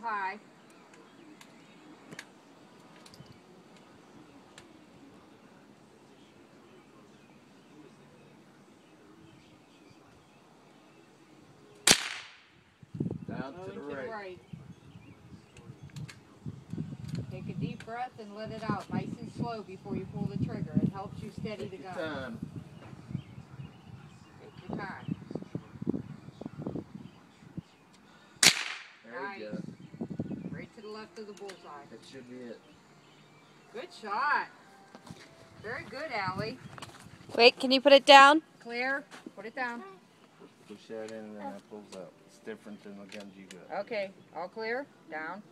high. Down to the right. Take a deep breath and let it out nice and slow before you pull the trigger. It helps you steady the gun. Time. Take your time. There Nice. you go. Right to the left of the bullseye. That should be it. Good shot. Very good, Allie. Wait, can you put it down? Clear. Put it down. Push that in and then that pulls out. It's different than the guns you got. Okay. All clear. Down.